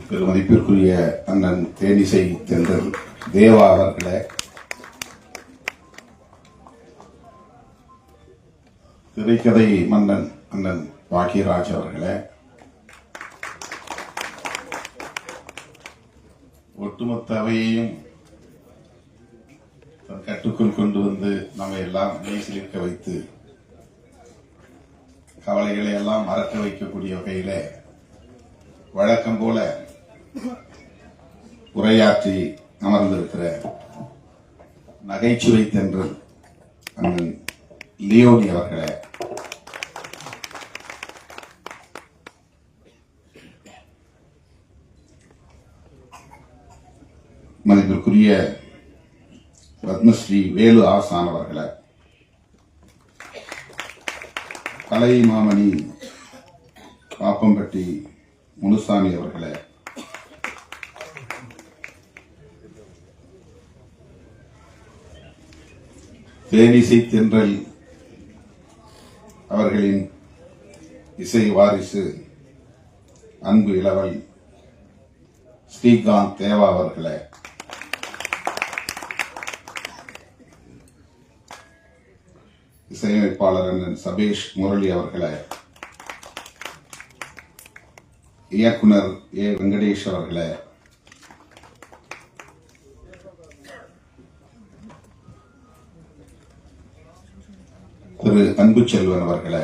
பெருமதிப்பிற்குரிய அண்ணன் தேனிசை தென்றல் தேவா அவர்களே, திரைக்கதை மன்னன் அண்ணன் பாக்கியராஜ் அவர்களே, ஒட்டுமொத்த அவையையும் கட்டுக்குள் கொண்டு வந்து நம்மை எல்லாம் மெய்சிலிருக்க வைத்து கவலைகளை எல்லாம் மறக்க வைக்கக்கூடிய வகையில வழக்கம் போல உரையாற்றி அமர்ந்திருக்கிற நகைச்சுவை தென்றல் அண்ணன் லியோனி அவர்களே, மதிப்பிற்குரிய பத்மஸ்ரீ வேலு ஆசான் அவர்களே, கலை மாமணி பாப்பம்பட்டி முனுசாமி அவர்களே, தேனிசை தென்றல் அவர்களின் இசை வாரிசு அன்பு இளவல் ஸ்ரீகாந்த் தேவா அவர்களே, இசையமைப்பாளர் அண்ணன் சபேஷ் முரளி அவர்களே, இயக்குனர் ஏ வெங்கடேஷ் அவர்களே, திரு அன்புச்செல்வன் அவர்களே,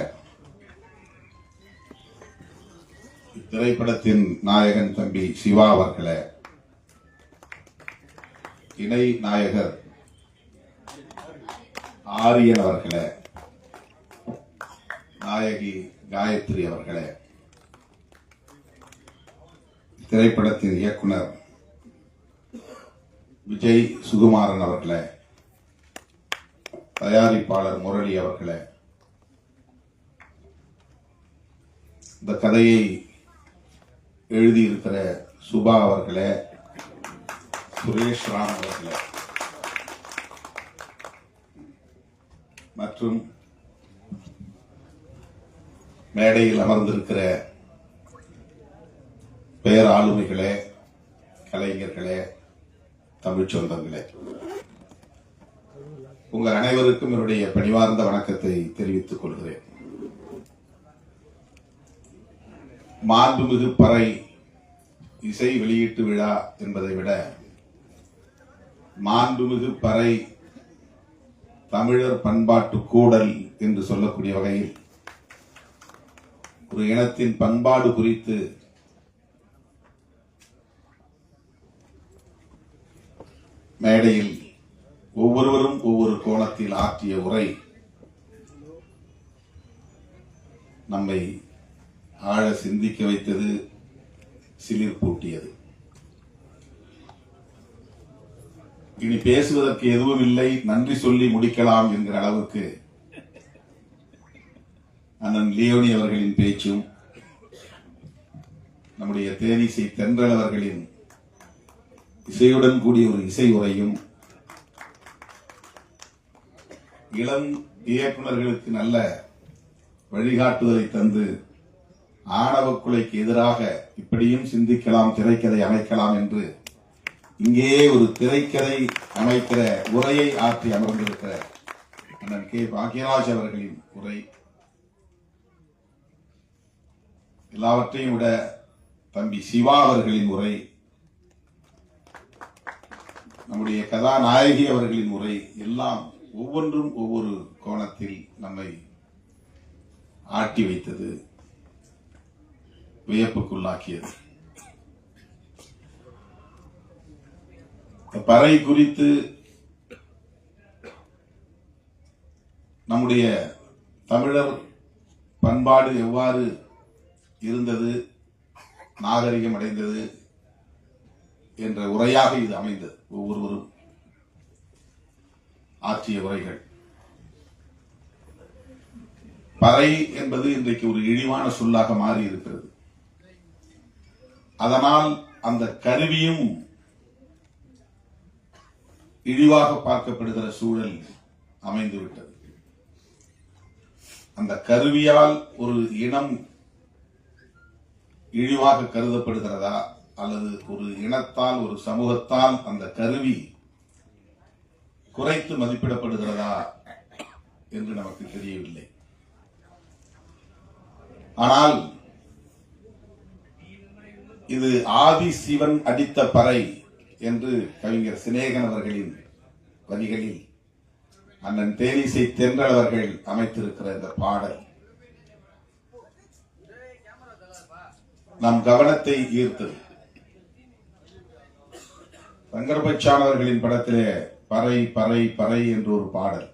இத்திரைப்படத்தின் நாயகன் தம்பி சிவா அவர்களே, இணை நாயகர் ஆரியன் அவர்களே, நாயகி காயத்ரி அவர்களே, திரைப்படத்தின் இயக்குனர் விஜய் சுகுமாரன் அவர்களே, தயாரிப்பாளர் முரளி அவர்களே, இந்த கதையை எழுதியிருக்கிற சுபா அவர்களே, சுரேஷ் ராம் அவர்களே மற்றும் மேடையில் அமர்ந்திருக்கிற பேராளுமைகளே, கலைஞர்களே, தமிழ் சொந்தங்களே, உங்கள் அனைவருக்கும் என்னுடைய பணிவார்ந்த வணக்கத்தை தெரிவித்துக் கொள்கிறேன். மாண்புமிகு பறை இசை வெளியீட்டு விழா என்பதை விட மாண்புமிகு பறை தமிழர் பண்பாட்டு கூடல் என்று சொல்லக்கூடிய வகையில் ஒரு இனத்தின் பண்பாடு குறித்து மேடையில் ஒவ்வொருவரும் ஒவ்வொரு கோணத்தில் ஆற்றிய உரை நம்மை ஆழ சிந்திக்க வைத்தது, சிலிர்ப்பூட்டியது. இனி பேசுவதற்கு எதுவும் இல்லை, நன்றி சொல்லி முடிக்கலாம் என்கிற அளவுக்கு அண்ணன் லியோனி அவர்களின் பேச்சும் நம்முடைய தேனிசை தென்றல் அவர்களின் இசையுடன் கூடிய ஒரு இசை உரையும் இளம் இயக்குநர்களுக்கு நல்ல வழிகாட்டுதலை தந்து ஆணவ கொலைக்கு எதிராக இப்படியும் சிந்திக்கலாம், திரைக்கதை அமைக்கலாம் என்று இங்கே ஒரு திரைக்கதை அமைக்கிற உரையை ஆற்றி அமர்ந்திருக்கிற அண்ணன் கே பாக்கியராஜ் அவர்களின் உரை, எல்லாவற்றையும் விட தம்பி சிவா அவர்களின் உரை, நம்முடைய கதாநாயகி அவர்களின் உரை எல்லாம் ஒவ்வொன்றும் ஒவ்வொரு கோணத்தில் நம்மை ஆட்டி வைத்தது, வியப்புக்குள்ளாக்கியது. பறை குறித்து நம்முடைய தமிழர் பண்பாடு எவ்வாறு இருந்தது, நாகரிகம் அடைந்தது என்ற உரையாக இது அமைந்தது. ஒவ்வொருவரும் ஆற்றிய உரைகள். பறை என்பது இன்றைக்கு ஒரு இழிவான சொல்லாக மாறி இருக்கிறது. அதனால் அந்த கருவியும் இழிவாக பார்க்கப்படுகிற சூழல் அமைந்துவிட்டது. அந்த கருவியால் ஒரு இனம் இழிவாக கருதப்படுகிறதா அல்லது ஒரு இனத்தால், ஒரு சமூகத்தால் அந்த கருவி குறைத்து மதிப்பிடப்படுகிறதா என்று நமக்கு தெரியவில்லை. ஆனால் இது ஆதி சிவன் அடித்த பறை என்று கவிஞர் சிநேகன் அவர்களின் வரிகளில் அண்ணன் தேனிசை தென்றல் அவர்கள் அமைத்திருக்கிற இந்த பாடல் நம் கவனத்தை ஈர்த்தது. சங்கரபச்சான் அவர்களின் படத்திலே பறை பறை பறை என்று ஒரு பாடல்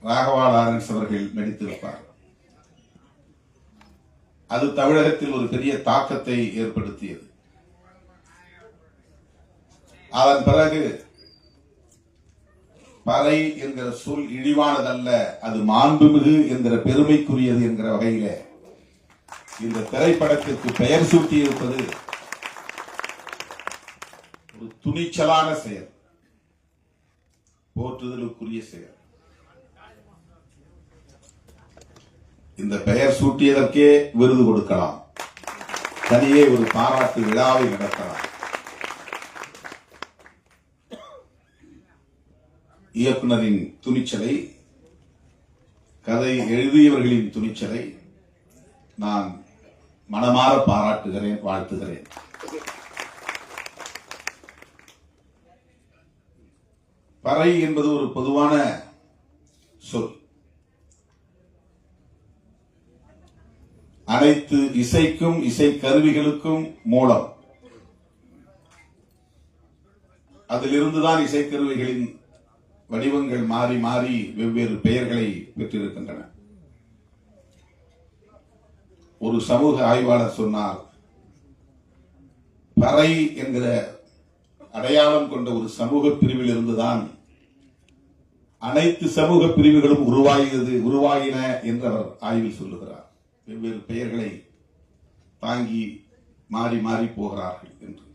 ராகவா லாரன்ஸ் அவர்கள் நடித்திருப்பார். அது தமிழகத்தில் ஒரு பெரிய தாக்கத்தை ஏற்படுத்தியது. அதன் பிறகு பறை என்கிற சொல் இழிவானதல்ல, அது மாண்புமிகு என்கிற பெருமைக்குரியது என்கிற வகையில இந்த திரைப்படத்திற்கு பெயர் சூட்டியிருப்பது ஒரு துணிச்சலான செயல், போற்றுதலுக்குரிய செயல். இந்த பெயர் சூட்டியதற்கே விருது கொடுக்கலாம், தனியே ஒரு பாராட்டு விழாவை நடத்தலாம். இயக்குனரின் துணிச்சலை, கதை எழுதியவர்களின் துணிச்சலை நான் மனமாற பாராட்டுகிறேன், வாழ்த்துகிறேன். பறை என்பது ஒரு பொதுவான சொல். அனைத்து இசைக்கும், இசை கருவிகளுக்கும் மூலம். அதிலிருந்துதான் இசைக்கருவிகளின் வடிவங்கள் மாறி மாறி வெவ்வேறு பெயர்களை பெற்றிருக்கின்றன. ஒரு சமூக ஆய்வாளர் சொன்னார், பறை என்கிற அடையாளம் கொண்ட ஒரு சமூக பிரிவில் இருந்துதான் அனைத்து சமூக பிரிவுகளும் உருவாகின என்று அவர் ஆய்வில் சொல்லுகிறார். வெவ்வேறு பெயர்களை தாங்கி மாறி மாறி போகிறார்கள் என்று.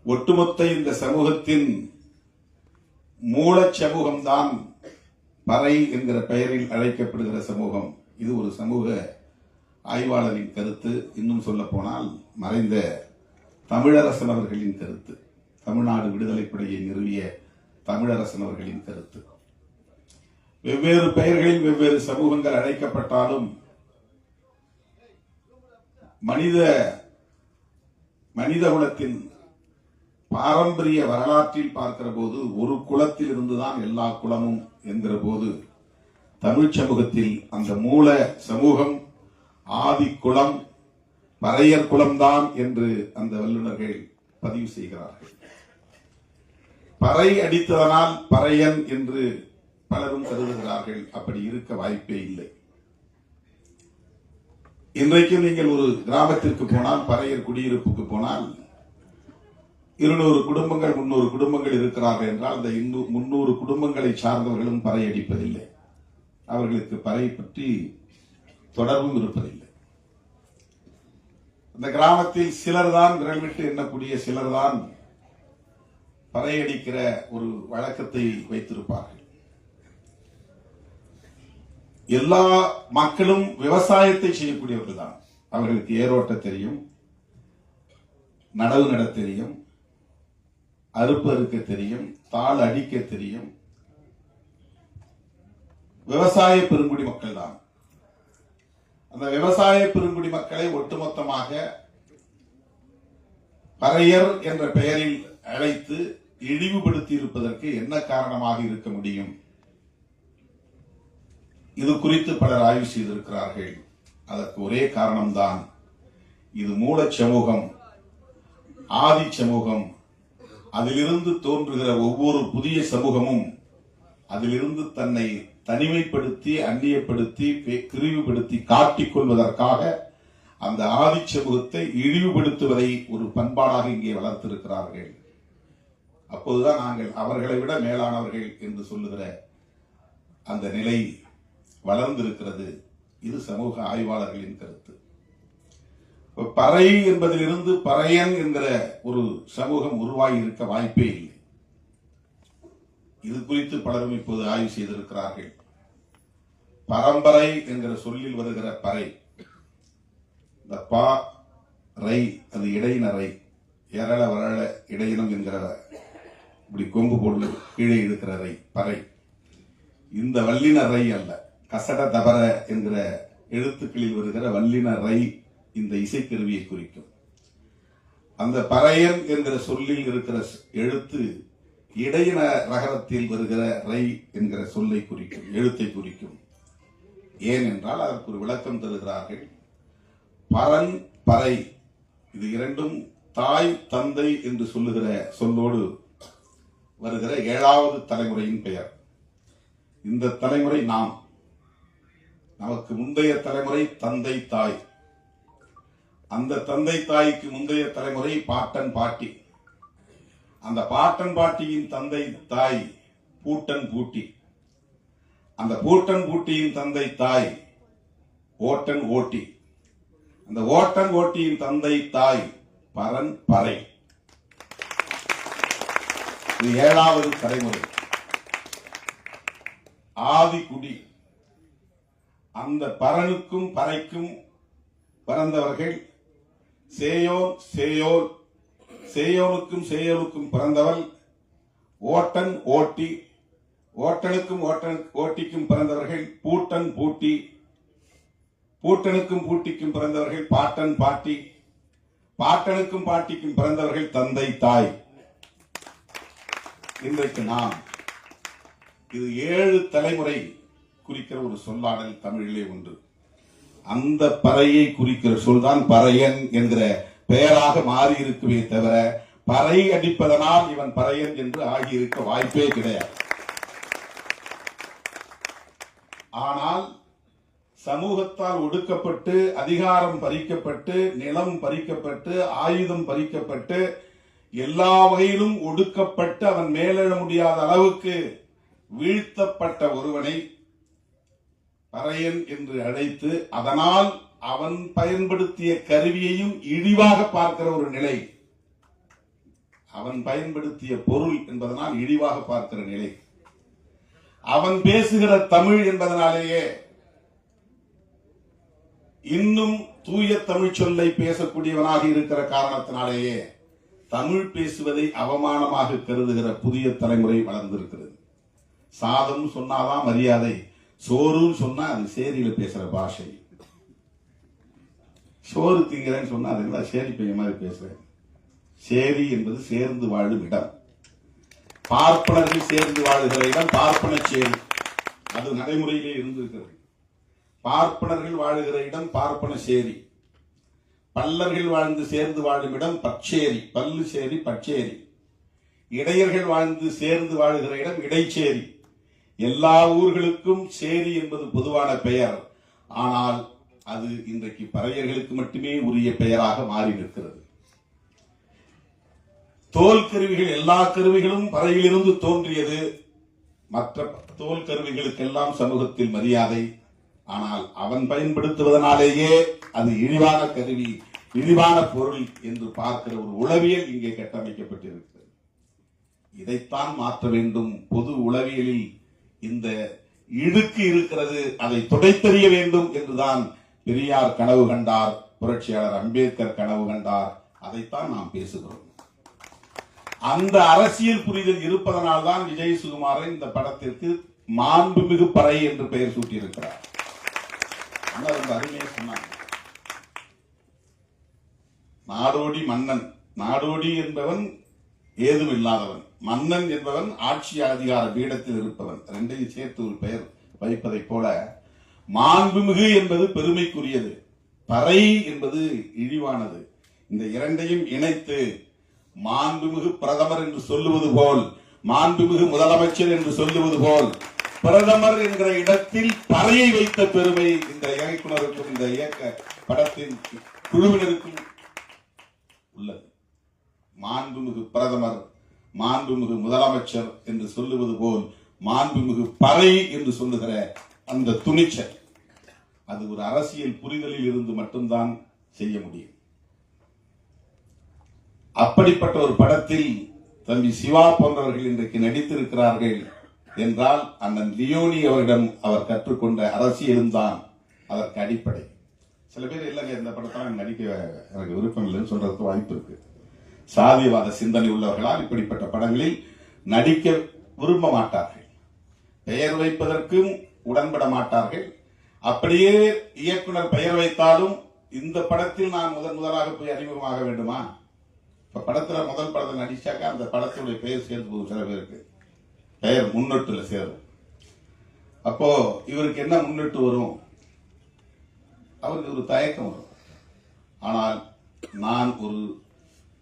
ஒட்டுமொத்த இந்த சமூகத்தின் மூல சமூகம்தான் பறை என்கிற பெயரில் அழைக்கப்படுகிற சமூகம். இது ஒரு சமூக ஆய்வாளரின் கருத்து. இன்னும் சொல்ல போனால் மறைந்த தமிழரசன் அவர்களின் கருத்து, தமிழ்நாடு விடுதலைப்படையை நிறுவிய தமிழரசன் அவர்களின் கருத்து. வெவ்வேறு பெயர்களில் வெவ்வேறு சமூகங்கள் அழைக்கப்பட்டாலும் மனித குலத்தின் பாரம்பரிய வரலாற்றில் பார்க்கிற போது ஒரு குலத்தில் இருந்துதான் எல்லா குலமும் என்கிற போது தமிழ் சமூகத்தில் அந்த மூல சமூகம் ஆதி குலம் பறையர் குலம்தான் என்று அந்த வல்லுநர்கள் பதிவு செய்கிறார்கள். பறை அடித்ததனால் பறையன் என்று பலரும் கருதுகிறார்கள். அப்படி இருக்க வாய்ப்பே இல்லை. இன்றைக்கும் நீங்கள் ஒரு கிராமத்திற்கு போனால், பறையர் குடியிருப்புக்கு போனால் 200 குடும்பங்கள் 300 குடும்பங்கள் இருக்கிறார்கள் என்றால் அந்த 300 குடும்பங்களை சார்ந்தவர்களும் பறை அடிப்பதில்லை. அவர்களுக்கு பறை பற்றி தொடர்பும் இருப்பதில்லை. அந்த கிராமத்தில் சிலர்தான், விரல் விட்டு எண்ணக்கூடிய சிலர்தான் பறை அடிக்கிற ஒரு வழக்கத்தை வைத்திருப்பார்கள். எல்லா மக்களும் விவசாயத்தை செய்யக்கூடியவர்கள் தான். அவர்களுக்கு ஏரோட்ட தெரியும், நடவு நட தெரியும், அறுப்பு அறுக்க தெரியும், தாள் அடிக்க தெரியும். விவசாய பெருங்குடி மக்கள் தான். அந்த விவசாய பெருங்குடி மக்களை ஒட்டுமொத்தமாக பறையர் என்ற பெயரில் அழைத்து இழிவுபடுத்தி இருப்பதற்கு என்ன காரணமாக இருக்க முடியும்? இது குறித்து பலர் ஆய்வு செய்திருக்கிறார்கள். அதற்கு ஒரே காரணம்தான், இது மூல சமூகம், ஆதி சமூகம். அதிலிருந்து தோன்றுகிற ஒவ்வொரு புதிய சமூகமும் அதிலிருந்து தன்னை தனிமைப்படுத்தி, அந்நியப்படுத்தி, பிரிவுபடுத்தி காட்டிக் கொள்வதற்காக அந்த ஆதி சமூகத்தை இழிவுபடுத்துவதை ஒரு பண்பாடாக இங்கே வளர்த்திருக்கிறார்கள். அப்போதுதான் நாங்கள் அவர்களை விட மேலானவர்கள் என்று சொல்லுகிற அந்த நிலை வளர்ந்திருக்கிறது. இது சமூக ஆய்வாளர்களின் கருத்து. பறை என்பதிலிருந்து பறையன் என்கிற ஒரு சமூகம் உருவாகி இருக்க வாய்ப்பே இல்லை. இது குறித்து பலரும் இப்போது ஆய்வு செய்திருக்கிறார்கள். பரம்பரை என்கிற சொல்லில் வருகிற பறை, இந்த பா ரை அது இடையினரை எரள வரள இடையினம் என்கிற இப்படி கொம்பு போட்டு கீழே இருக்கிற ரை பறை. இந்த வல்லின ரை அல்ல, கசட தபர என்கிற எழுத்துக்களில் வருகிற வல்லின ரை இந்த இசைக்கருவியை குறிக்கும். அந்த பறையன் என்கிற சொல்லில் இருக்கிற எழுத்து இடையின ரகரத்தில் வருகிற ரை என்கிற சொல்லை குறிக்கும், எழுத்தை குறிக்கும். ஏனென்றால் அதற்கு ஒரு விளக்கம் தருகிறார்கள். பரன் பறை இது இரண்டும் தாய் தந்தை என்று சொல்லுகிற சொல்லோடு வருகிற 7வது தலைமுறையின் பெயர். இந்த தலைமுறை நாம், நமக்கு முந்தைய தலைமுறை தந்தை தாய், அந்த தந்தை தாய்க்கு முந்தைய தலைமுறை பாட்டன் பாட்டி, அந்த பாட்டன் பாட்டியின் தந்தை தாய் பூட்டன் பூட்டி, அந்த பூட்டன் பூட்டியின் தந்தை தாய் ஓட்டன் ஓட்டி, அந்த ஓட்டன் ஓட்டியின் தந்தை தாய் பரன் பறை. இது 7வது தலைமுறை. ஆதிகுடி, அந்த பரனுக்கும் பறைக்கும் பிறந்தவர்கள் சேயோன் சேயோல், சேயோனுக்கும் சேயோலுக்கும் பிறந்தவள் ஓட்டன் ஓட்டி, ஓட்டனுக்கும் ஓட்டிக்கும் பிறந்தவர்கள் பூட்டன் பூட்டி, பூட்டனுக்கும் பூட்டிக்கும் பிறந்தவர்கள் பாட்டன் பாட்டி, பாட்டனுக்கும் பாட்டிக்கும் பிறந்தவர்கள் தந்தை தாய். இன்றைக்கு நாம் இது 7 தலைமுறை குறிக்கிற ஒரு சொல்லாடல் தமிழிலே உண்டு. அந்த பறையை குறிக்கிற சொல்தான் பறையன் என்கிற பெயராக மாறி இருக்குமே தவிர பறை அடிப்பதனால் இவன் பறையன் என்று ஆகியிருக்க வாய்ப்பே கிடையாது. ஆனால் சமூகத்தால் ஒடுக்கப்பட்டு, அதிகாரம் பறிக்கப்பட்டு, நிலம் பறிக்கப்பட்டு, ஆயுதம் பறிக்கப்பட்டு, எல்லா வகையிலும் ஒடுக்கப்பட்டு அவன் மேலெழ முடியாத அளவுக்கு வீழ்த்தப்பட்ட ஒருவனை பறையன் என்று அழைத்து, அதனால் அவன் பயன்படுத்திய கருவியையும் இழிவாக பார்க்கிற ஒரு நிலை, அவன் பயன்படுத்திய பொருள் என்பதனால் இழிவாக பார்க்கிற நிலை, அவன் பேசுகிற தமிழ் என்பதனாலேயே இன்னும் தூய தமிழ் சொல்லை பேசக்கூடியவனாக இருக்கிற காரணத்தினாலேயே தமிழ் பேசுவதை அவமானமாக கருதுகிற புதிய தலைமுறை வளர்ந்திருக்கிறது. சாதம் சொன்னாதான் மரியாதை, சோறுன்னு சொன்னா அது சேரியில பேசுற பாஷை. சோறு திங்கிறேன்னு சொன்னா அதுங்களா சேரி பையன் மாதிரி பேசுறேன். சேரி என்பது சேர்ந்து வாழும் இடம். பார்ப்பனர்கள் சேர்ந்து வாழுகிற இடம் பார்ப்பன சேரி, அது நடைமுறையிலே இருந்திருக்கிறது. பார்ப்பனர்கள் வாழுகிற இடம் பார்ப்பன சேரி, பல்லர்கள் வாழ்ந்து சேர்ந்து வாழும் இடம் பச்சேரி, பல்லு சேரி பச்சேரி, இடையர்கள் வாழ்ந்து சேர்ந்து வாழுகிற இடம் இடைச்சேரி. எல்லா ஊர்களுக்கும் சேரி என்பது பொதுவான பெயர். ஆனால் அது இன்றைக்கு பறையர்களுக்கு மட்டுமே உரிய பெயராக மாறி நிற்கிறது. தோல் கருவிகள், எல்லா கருவிகளும் பறையிலிருந்து தோன்றியது. மற்ற தோல் கருவிகளுக்கெல்லாம் சமூகத்தில் மரியாதை. ஆனால் அவன் பயன்படுத்துவதனாலேயே அது இழிவான கருவி, இழிவான பொருள் என்று பார்க்கிற ஒரு உளவியல் இங்கே கட்டமைக்கப்பட்டிருக்கிறது. இதைத்தான் மாற்ற வேண்டும். பொது உளவியலில் இந்த இடுக்கு இருக்கிறது, அதை துடைத்தெறிய வேண்டும் என்றுதான் பெரியார் கனவு கண்டார், புரட்சியாளர் அம்பேத்கர் கனவு கண்டார். அதைத்தான் நாம் பேசுகிறோம். அந்த அரசியல் புரிதல் இருப்பதனால்தான் விஜய் சுகுமாரன் இந்த படத்திற்கு மாண்புமிகு பறை என்று பெயர் சூட்டியிருக்கிறார். ரொம்ப அருமையா சொன்னாங்க. நாடோடி மன்னன், நாடோடி என்பவன் ஏதும் இல்லாதவன், மன்னன் என்பவன் ஆட்சி அதிகார பீடத்தில் இருப்பவன். ரெண்டையும் சேர்த்து ஒரு பெயர் வைப்பதை போல மாண்புமிகு என்பது பெருமைக்குரியது, பறை என்பது இழிவானது. இந்த இரண்டையும் இணைத்து மாண்புமிகு பிரதமர் என்று சொல்லுவது போல், மாண்புமிகு முதலமைச்சர் என்று சொல்லுவது போல், பிரதமர் என்கிற இடத்தில் பறையை வைத்த பெருமை இந்த இயக்குனருக்கும் இந்த இயக்க படத்தின் குழுவினருக்கும் உள்ளது. மாண்புமிகு பிரதமர், மாண்புமிகு முதலமைச்சர் என்று சொல்லுவது போல் மாண்புமிகு பறை என்று சொல்லுகிற அந்த துணிச்சல், அது ஒரு அரசியல் புரிதலில் இருந்து மட்டும்தான் செய்ய முடியும். அப்படிப்பட்ட ஒரு படத்தில் தம்பி சிவா போன்றவர்கள் இன்றைக்கு நடித்திருக்கிறார்கள் என்றால் அண்ணன் லியோனி அவரிடம் அவர் கற்றுக்கொண்ட அரசியலும் தான் அதற்கு அடிப்படை. சில பேர் இல்லைங்க இந்த படத்தெல்லாம் நடிக்க எனக்கு விருப்பம் இல்லைன்னு சொல்றதுக்கு வாய்ப்பு இருக்கு. சாதியவாத சிந்தனை உள்ளவர்களால் இப்படிப்பட்ட படங்களில் நடிக்க விரும்ப மாட்டார்கள், பெயர் வைப்பதற்கும் உடன்பட மாட்டார்கள். அப்படியே இயக்குனர் பெயர் வைத்தாலும் இந்த படத்தில் நான் முதலாக போய் அறிமுகமாக வேண்டுமா? இப்ப படத்துல முதல் படத்தில் நடிச்சாக்கா அந்த படத்துடைய பெயர் சேர்ந்து போகும். சில பேருக்கு பெயர் முன்னெட்டுல சேரும். அப்போ இவருக்கு என்ன முன்னிட்டு வரும்? அவருக்கு ஒரு தயக்கம் வரும். ஆனால் நான் ஒரு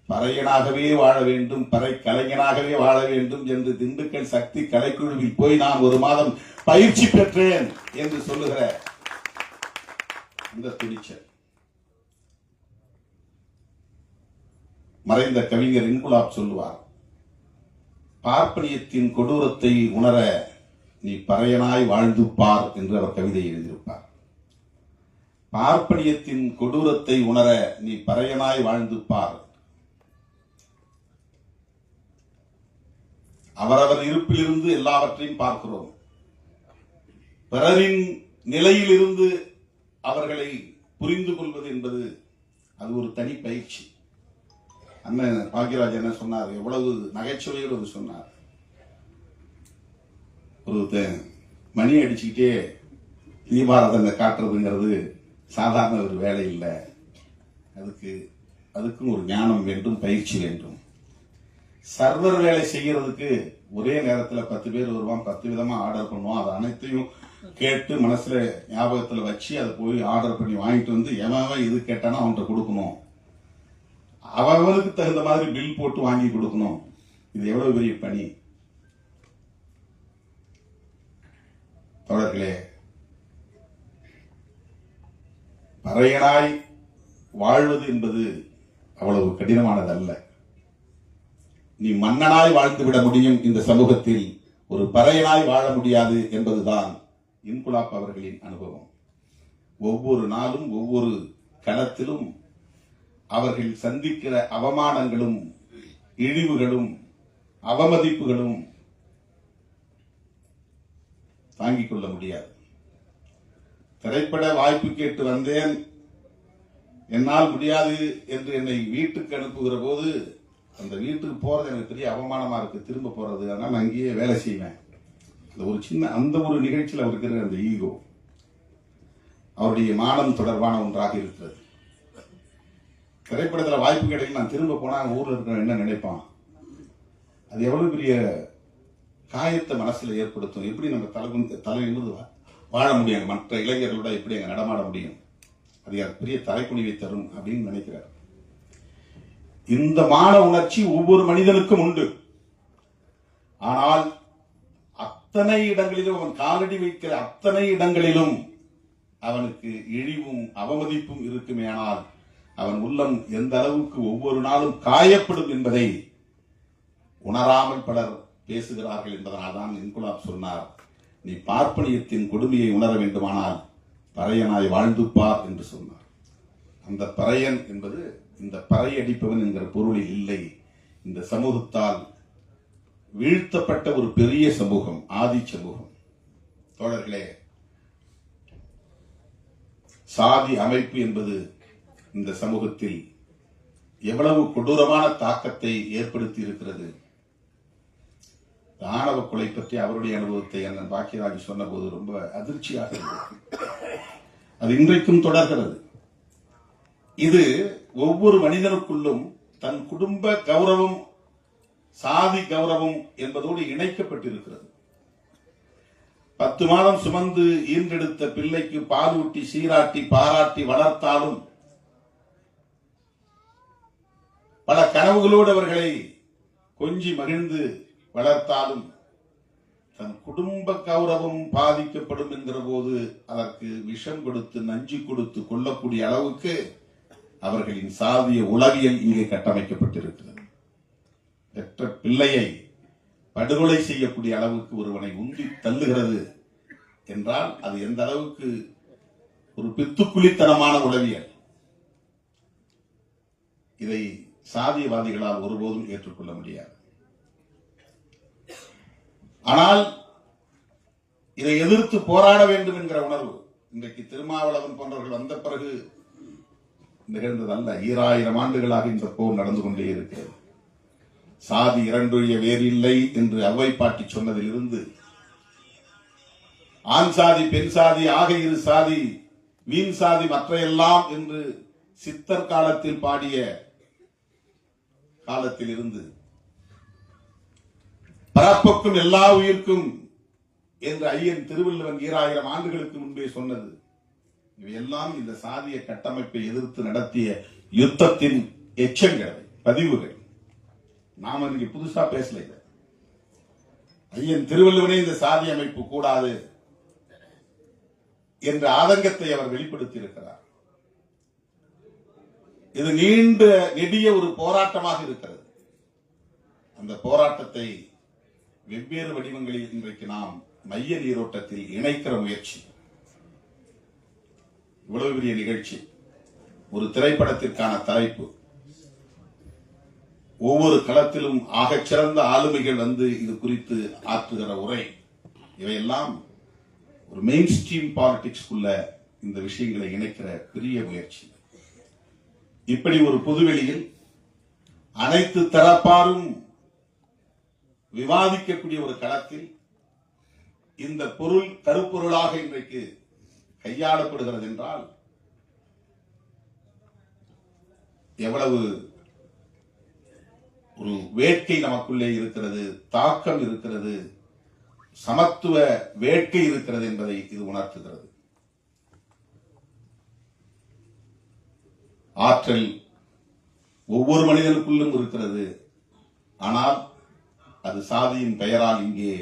பறையனாகவே வாழ வேண்டும், பறை கலைஞனாகவே வாழ வேண்டும் என்று திண்டுக்கல் சக்தி கலைக்குழுவில் போய் நான் 1 மாதம் பயிற்சி பெற்றேன் என்று சொல்லுகிற அந்த துணிச்சல். மறைந்த கவிஞர் இன்குலாப் சொல்லுவார், பார்ப்பனியத்தின் கொடூரத்தை உணர நீ பறையனாய் வாழ்ந்து பார் என்று அவர் கவிதை எழுதியிருப்பார். பார்ப்பனியத்தின் கொடூரத்தை உணர நீ பறையனாய் வாழ்ந்து பார். அவரவர் இருப்பிலிருந்து எல்லாவற்றையும் பார்க்கிறோம். பிறரின் நிலையிலிருந்து அவர்களை புரிந்து கொள்வது என்பது அது ஒரு தனி பயிற்சி. அண்ணன் பாக்யராஜ் என்ன சொன்னார், எவ்வளவு நகைச்சுவையோடு சொன்னார். ஒரு மணி அடிச்சுக்கிட்டே தீபாரதனை காட்டுறதுங்கிறது சாதாரண ஒரு வேலை இல்லை. அதுக்கும் ஒரு ஞானம் வேண்டும், பயிற்சி வேண்டும். சர்வர் வேலை செய்யறதுக்கு ஒரே நேரத்தில் 10 பேர் வருவான், 10 விதமா ஆர்டர் பண்ணுவான். அது அனைத்தையும் கேட்டு மனசுல ஞாபகத்தில் வச்சு அதை போய் ஆர்டர் பண்ணி வாங்கிட்டு வந்து எவன் இது கேட்டானா அவன்கிட்ட கொடுக்கணும். அவனுக்கு தகுந்த மாதிரி பில் போட்டு வாங்கி கொடுக்கணும். இது எவ்வளவு பெரிய பணி தோழர்களே. பறையனாய் வாழ்வது என்பது அவ்வளவு கடினமானதல்ல. நீ மன்னனாய் வாழ்ந்து விட முடியும் இந்த சமூகத்தில், ஒரு பறையனாய் வாழ முடியாது என்பதுதான் இன்குலாப் அவர்களின் அனுபவம். ஒவ்வொரு நாளும் ஒவ்வொரு களத்திலும் அவர்கள் சந்திக்கிற அவமானங்களும் இழிவுகளும் அவமதிப்புகளும் தாங்கிக் கொள்ள முடியாது. திரைப்பட வாய்ப்பு கேட்டு வந்தேன், என்னால் முடியாது என்று என்னை வீட்டுக்கு அனுப்புகிற போது அந்த வீட்டுக்கு போறது எனக்கு பெரிய அவமானமா இருக்கு, திரும்ப போறது. அதனால நான் அங்கேயே வேலை செய்வேன். அந்த ஒரு நிகழ்ச்சியில் அவருக்கு இருக்கிற அந்த ஈகோ அவருடைய மானம் தொடர்பான ஒன்றாக இருக்கிறது. திரைப்படத்தில் வாய்ப்பு கிடைக்கும், நான் திரும்ப போனா ஊர்ல இருக்கிற என்ன நினைப்பான், அது எவ்வளவு பெரிய காயத்தை மனசுல ஏற்படுத்தும். எப்படி நம்ம தலையிலிருந்து வாழ முடியும், மற்ற இளைஞர்களோட எப்படி அங்க நடமாட முடியும், அது பெரிய தலைக்குனிவை தரும் அப்படின்னு நினைக்கிறார். இந்த மான உணர்ச்சி ஒவ்வொரு மனிதனுக்கும் உண்டு. ஆனால் அத்தனை இடங்களிலும் அவன் காலடி வைக்கிற அத்தனை இடங்களிலும் அவனுக்கு இழிவும் அவமதிப்பும் இருக்குமே. ஆனால் அவன் உள்ளம் எந்த அளவுக்கு ஒவ்வொரு நாளும் காயப்படும் என்பதை உணராமல் பலர் பேசுகிறார்கள் என்பதனால்தான் இன்குலாப் சொன்னார், நீ பார்ப்பனியத்தின் கொடுமையை உணர வேண்டுமானால் பறையனாய் வாழ்ந்துப்பார் என்று சொன்னார். அந்த பறையன் என்பது இந்த பறை அடிப்பவன் என்கிற பொருளில் இல்லை. இந்த சமூகத்தால் வீழ்த்தப்பட்ட ஒரு பெரிய சமூகம், ஆதி சமூகம். தோழர்களே, சாதி அமைப்பு என்பது இந்த சமூகத்தில் எவ்வளவு கொடூரமான தாக்கத்தை ஏற்படுத்தி இருக்கிறது. ஆணவ கொலை பற்றி அவருடைய அனுபவத்தை அண்ணன் பாக்கியராஜ் சொன்ன போது ரொம்ப அதிர்ச்சியாக இருந்தது. அது இன்றைக்கும் தொடர்கிறது. இது ஒவ்வொரு மனிதனுக்குள்ளும் தன் குடும்ப கௌரவம், சாதி கௌரவம் என்பதோடு இணைக்கப்பட்டிருக்கிறது. 10 மாதம் சுமந்து ஈன்றெடுத்த பிள்ளைக்கு பாலூட்டி சீராட்டி பாராட்டி வளர்த்தாலும், பல கனவுகளோடு அவர்களை கொஞ்சி மகிழ்ந்து வளர்த்தாலும், தன் குடும்ப கௌரவம் பாதிக்கப்படும் என்கிற போது அதற்கு விஷம் கொடுத்து நஞ்சு கொடுத்து கொள்ளக்கூடிய அளவுக்கு அவர்களின் சாதிய உளவியல் இங்கே கட்டமைக்கப்பட்டிருக்கிறது. பெற்ற பிள்ளையை படுகொலை செய்யக்கூடிய அளவுக்கு ஒருவனை உந்தி தள்ளுகிறது என்றால் அது எந்த அளவுக்கு ஒரு பித்துக்குளித்தனமான உளவியல். இதை சாதியவாதிகளால் ஒருபோதும் ஏற்றுக்கொள்ள முடியாது. ஆனால் இதை எதிர்த்து போராட வேண்டும் என்கிற உணர்வு இன்றைக்கு திருமாவளவன் போன்றவர்கள் வந்த பிறகு நிகழ்ந்ததல்ல. 2000 ஆண்டுகளாக இந்த போர் நடந்து கொண்டே இருக்கிறது. சாதி இரண்டொழிய வேறில்லை என்று அவ்வை பாட்டி சொன்னதிலிருந்து ஆண் சாதி பெண் சாதி ஆக இரு சாதி வீண் சாதி மற்றையெல்லாம் என்று சித்தர் காலத்தில் பாடிய காலத்தில் இருந்து பரப்பக்கும் எல்லா உயிர்க்கும் என்று ஐயன் திருவள்ளுவன் 2000 ஆண்டுகளுக்கு முன்பே சொன்னது. இவையெல்லாம் இந்த சாதிய கட்டமைப்பை எதிர்த்து நடத்திய யுத்தத்தின் எச்சங்கள், பதிவுகள். நாம இன்னைக்கு புதுசா பேசல. ஐயன் திருவள்ளுவனே இந்த சாதி அமைப்பு கூடாது என்ற ஆதங்கத்தை அவர் வெளிப்படுத்தி இருக்கிறார். இது நீண்ட நெடிய ஒரு போராட்டமாக இருக்கிறது. அந்த போராட்டத்தை வெவ்வேறு வடிவங்களில் இன்றைக்கு நாம் மைய நீரோட்டத்தில் இணைக்கிற முயற்சி. இவ்வளவு பெரிய நிகழ்ச்சி, ஒரு திரைப்படத்திற்கான தலைப்பு, ஒவ்வொரு களத்திலும் ஆகச்சிறந்த ஆளுமைகள் வந்து இது குறித்து ஆற்றுகிற உரை, இவையெல்லாம் ஒரு மெயின் ஸ்ட்ரீம் பாலிடிக்ஸ்குள்ள இந்த விஷயங்களை இணைக்கிற பெரிய முயற்சி. இப்படி ஒரு பொதுவெளியில் அனைத்து தரப்பாரும் விவாதிக்கக்கூடிய ஒரு களத்தில் இந்த பொருள் கருப்பொருளாக இன்றைக்கு கையாளப்படுகிறது என்றால் எவ்வளவு ஒரு வேட்கை நமக்குள்ளே இருக்கிறது, தாக்கம் இருக்கிறது, சமத்துவ வேட்கை இருக்கிறது என்பதை இது உணர்த்துகிறது. ஆற்றல் ஒவ்வொரு மனிதனுக்குள்ளும் இருக்கிறது. ஆனால் அது சாதியின் பெயரால் இங்கே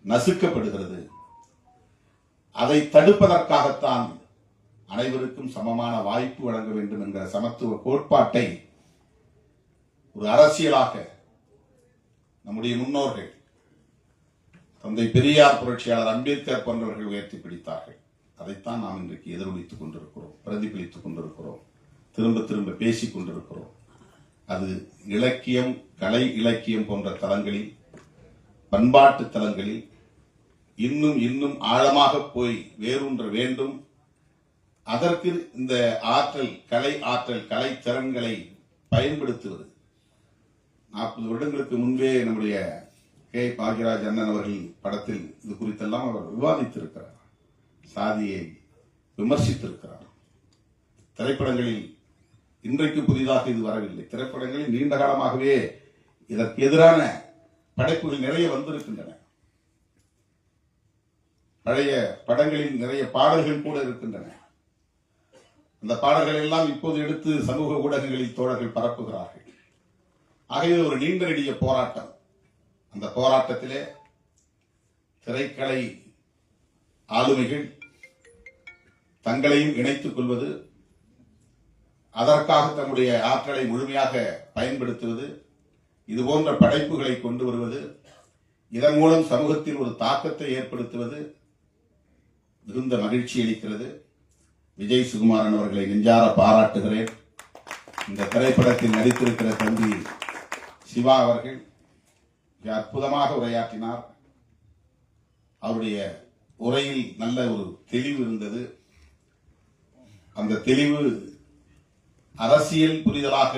நசுக்கப்படுகிறது. அதை தடுப்பதற்காகத்தான் அனைவருக்கும் சமமான வாய்ப்பு வழங்க வேண்டும் என்ற சமத்துவ கோட்பாட்டை ஒரு அரசியலாக நம்முடைய முன்னோர்கள், தந்தை பெரியார், புரட்சியாளர் அம்பேத்கர் போன்றவர்கள் உயர்த்தி பிடித்தார்கள். அதைத்தான் நாம் இன்றைக்கு எதிரொலித்துக் கொண்டிருக்கிறோம், பிரதிபலித்துக் கொண்டிருக்கிறோம், திரும்ப திரும்ப பேசிக் கொண்டிருக்கிறோம். அது இலக்கியம், கலை இலக்கியம் போன்ற தளங்களில், பண்பாட்டு தளங்களில் இன்னும் இன்னும் ஆழமாக போய் வேரூன்ற வேண்டும். அதற்கு இந்த ஆற்றல், கலை திறன்களை பயன்படுத்துவது. 40 வருடங்களுக்கு முன்பே நம்முடைய கே. பாக்யராஜ் அண்ணன் அவர்கள் படத்தில் இது குறித்தெல்லாம் அவர் விவாதித்திருக்கிறார், சாதியை விமர்சித்திருக்கிறார். திரைப்படங்களில் இன்றைக்கு புதிதாக இது வரவில்லை. திரைப்படங்களில் நீண்ட காலமாகவே இதற்கு எதிரான படைப்புகள் நிறைய வந்திருக்கின்றன. பழைய படங்களில் நிறைய பாடல்கள் கூட இருக்கின்றன. அந்த பாடல்கள் எல்லாம் இப்போது எடுத்து சமூக ஊடகங்களில் தோழர்கள் பரப்புகிறார்கள். ஆகவே ஒரு நீண்ட நெடிய போராட்டம். அந்த போராட்டத்திலே திரைக்கலை ஆளுமைகள் தங்களையும் இணைத்துக் கொள்வது, அதற்காக தம்முடைய ஆற்றலை முழுமையாக பயன்படுத்துவது, இதுபோன்ற படைப்புகளை கொண்டு வருவது, இதன் மூலம் சமூகத்தில் ஒரு தாக்கத்தை ஏற்படுத்துவது மிகுந்த மகிழ்ச்சி அளிக்கிறது. விஜய் சுகுமாரன் அவர்களை நெஞ்சார பாராட்டுகிறேன். இந்த திரைப்படத்தில் நடித்திருக்கிற தம்பி சிவா அவர்கள் மிக அற்புதமாக உரையாற்றினார். அவருடைய உரையில் நல்ல ஒரு தெளிவு இருந்தது. அந்த தெளிவு அரசியல் புரிதலாக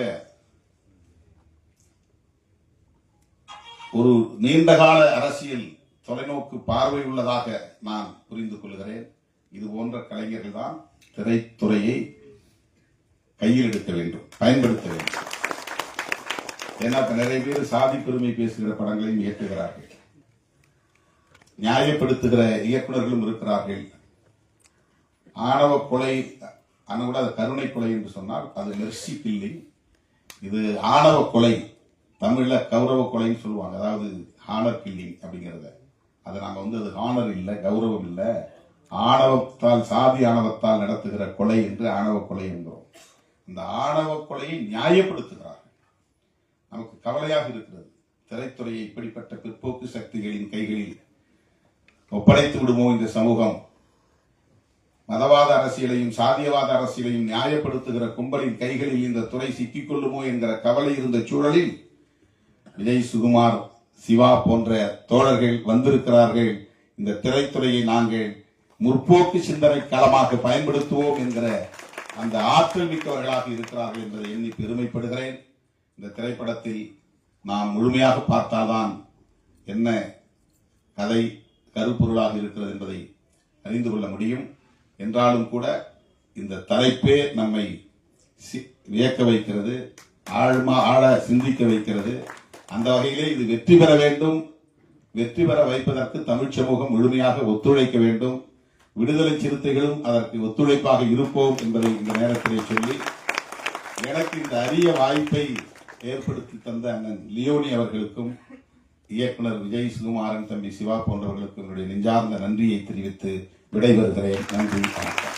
ஒரு நீண்டகால அரசியல் தொலைநோக்கு பார்வை உள்ளதாக நான் புரிந்து கொள்கிறேன். இது போன்ற கலைஞர்கள் தான் திரைத்துறையை கையில் எடுக்க வேண்டும், பயன்படுத்த வேண்டும். ஏன்னா நிறைய பேர் சாதி பெருமை பேசுகிற படங்களையும் இயக்குகிறார்கள், நியாயப்படுத்துகிற இயக்குநர்களும் இருக்கிறார்கள். ஆணவ கொலை கூட அது கருணை கொலை என்று சொன்னால் அது மெர்சி கில்லிங். இது ஆணவ கொலை, தமிழ்ல கௌரவ கொலைன்னு சொல்லுவாங்க. அதாவது ஹானர் கில்லிங் அப்படிங்கிறத, அது நாம அது ஹானர் இல்லை, கௌரவம் இல்லை, ஆணவத்தால், சாதி ஆணவத்தால் நடத்துகிற கொலை என்று ஆணவ கொலை என்கிறோம். இந்த ஆணவ கொலையை நியாயப்படுத்துகிறார்கள். நமக்கு கவலையாக இருக்கிறது. திரைத்துறையை இப்படிப்பட்ட பிற்போக்கு சக்திகளின் கைகளில் ஒப்படைத்து விடுமோ இந்த சமூகம்? மதவாத அரசியலையும் சாதியவாத அரசியலையும் நியாயப்படுத்துகிற கும்பலின் கைகளில் இந்த துறை சிக்கிக் கொள்ளுமோ என்கிற கவலை இருந்த சூழலில் விஜய், சுகுமார், சிவா போன்ற தோழர்கள் வந்திருக்கிறார்கள். இந்த திரைத்துறையை நாங்கள் முற்போக்கு சிந்தனை களமாக பயன்படுத்துவோம் என்கிற அந்த ஆற்றல் மிக்கவர்களாக இருக்கிறார்கள் என்பதை எண்ணி பெருமைப்படுகிறேன். இந்த திரைப்படத்தில் நாம் முழுமையாக பார்த்தால்தான் என்ன கதை கருப்பொருளாக இருக்கிறது என்பதை அறிந்து கொள்ள முடியும். என்றாலும் கூட இந்த தலைப்பே நம்மை வியக்க வைக்கிறது, ஆழ சிந்திக்க வைக்கிறது. அந்த வகையிலே இது வெற்றி பெற வேண்டும். வெற்றி பெற வைப்பதற்கு தமிழ் சமூகம் முழுமையாக ஒத்துழைக்க வேண்டும். விடுதலை சிறுத்தைகளும் அதற்கு ஒத்துழைப்பாக இருப்போம் என்பதை இந்த நேரத்திலே சொல்லி, எனக்கு இந்த அரிய வாய்ப்பை ஏற்படுத்தி தந்த அண்ணன் லியோனி அவர்களுக்கும் இயக்குனர் விஜய் சுகுமாரன், தம்பி சிவா போன்றவர்களுக்கு என்னுடைய நெஞ்சார்ந்த நன்றியை தெரிவித்து விடைபெறுகிறேன். நன்றி, வணக்கம்.